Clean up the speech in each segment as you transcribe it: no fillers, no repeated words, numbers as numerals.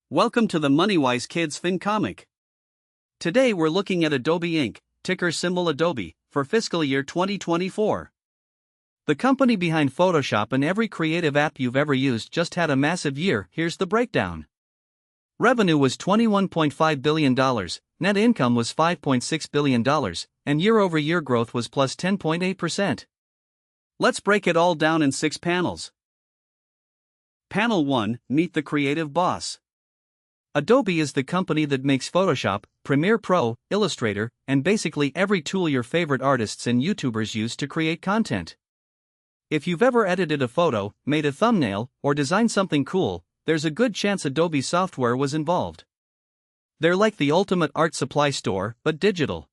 Welcome to the MoneyWise Kids FinComic. Today we're looking at Adobe Inc., ticker symbol Adobe, for fiscal year 2024. The company behind Photoshop and every creative app you've ever used just had a massive year. Here's the breakdown. Revenue was $21.5 billion, net income was $5.6 billion, and year-over-year growth was plus 10.8%. Let's break it all down in 6 panels. Panel 1, Meet the Creative Boss. Adobe is the company that makes Photoshop, Premiere Pro, Illustrator, and basically every tool your favorite artists and YouTubers use to create content. If you've ever edited a photo, made a thumbnail, or designed something cool, there's a good chance Adobe software was involved. They're like the ultimate art supply store, but digital.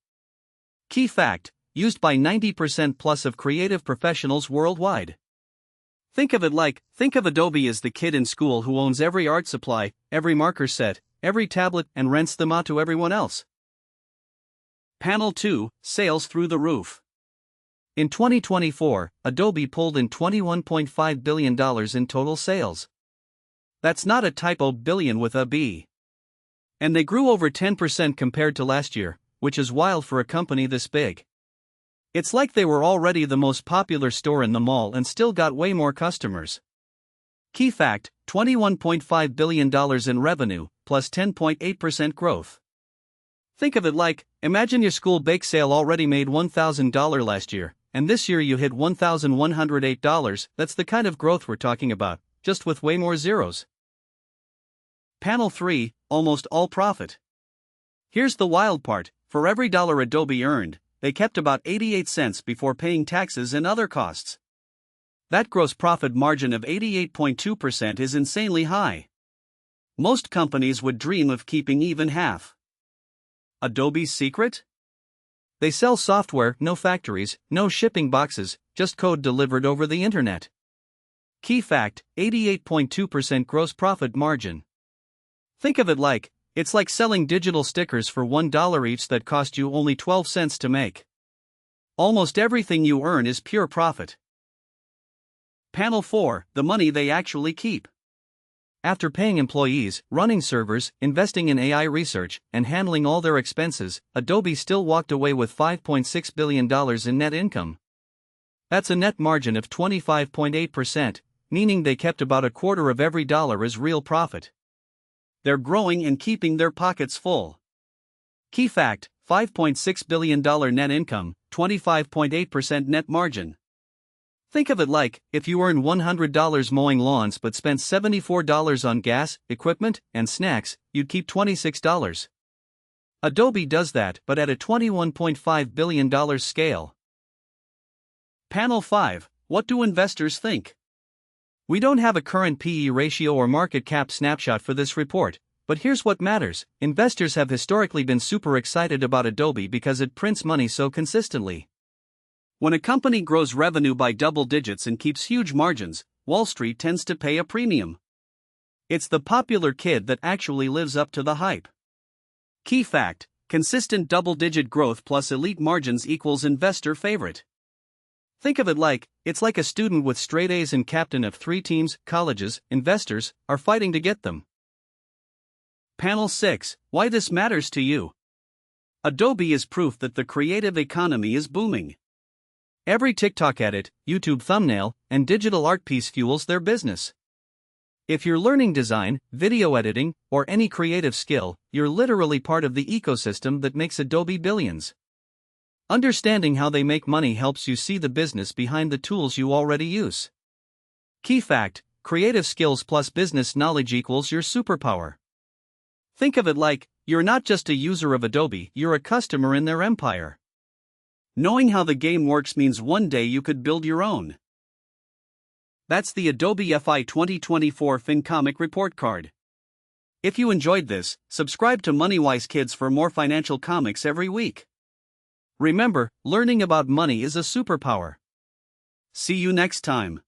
Key fact: used by 90% plus of creative professionals worldwide. Think of Adobe as the kid in school who owns every art supply, every marker set, every tablet, and rents them out to everyone else. Panel 2, Sales through the roof. In 2024, Adobe pulled in $21.5 billion in total sales. That's not a typo, billion with a B. And they grew over 10% compared to last year, which is wild for a company this big. It's like they were already the most popular store in the mall and still got way more customers. Key fact: $21.5 billion in revenue, plus 10.8% growth. Think of it like, imagine your school bake sale already made $1,000 last year, and this year you hit $1,108. That's the kind of growth we're talking about, just with way more zeros. Panel 3, Almost all profit. Here's the wild part: for every dollar Adobe earned, they kept about 88 cents before paying taxes and other costs. That gross profit margin of 88.2% is insanely high. Most companies would dream of keeping even half. Adobe's secret? They sell software, no factories, no shipping boxes, just code delivered over the internet. Key fact: 88.2% gross profit margin. Think of it like, it's like selling digital stickers for $1 each that cost you only 12 cents to make. Almost everything you earn is pure profit. Panel 4, The money they actually keep. After paying employees, running servers, investing in AI research, and handling all their expenses, Adobe still walked away with $5.6 billion in net income. That's a net margin of 25.8%, meaning they kept about a quarter of every dollar as real profit. They're growing and keeping their pockets full. Key fact: $5.6 billion net income, 25.8% net margin. Think of it like, if you earn $100 mowing lawns but spent $74 on gas, equipment, and snacks, you'd keep $26. Adobe does that, but at a $21.5 billion scale. Panel 5, What do investors think? We don't have a current PE ratio or market cap snapshot for this report, but here's what matters: investors have historically been super excited about Adobe because it prints money so consistently. When a company grows revenue by double digits and keeps huge margins, Wall Street tends to pay a premium. It's the popular kid that actually lives up to the hype. Key fact: consistent double-digit growth plus elite margins equals investor favorite. Think of it like, it's like a student with straight A's and captain of 3 teams, colleges, investors, are fighting to get them. Panel 6, Why this matters to you. Adobe is proof that the creative economy is booming. Every TikTok edit, YouTube thumbnail, and digital art piece fuels their business. If you're learning design, video editing, or any creative skill, you're literally part of the ecosystem that makes Adobe billions. Understanding how they make money helps you see the business behind the tools you already use. Key fact: creative skills plus business knowledge equals your superpower. Think of it like, you're not just a user of Adobe, you're a customer in their empire. Knowing how the game works means one day you could build your own. That's the Adobe FY2024 FinComic report card. If you enjoyed this, subscribe to MoneyWise Kids for more financial comics every week. Remember, learning about money is a superpower. See you next time.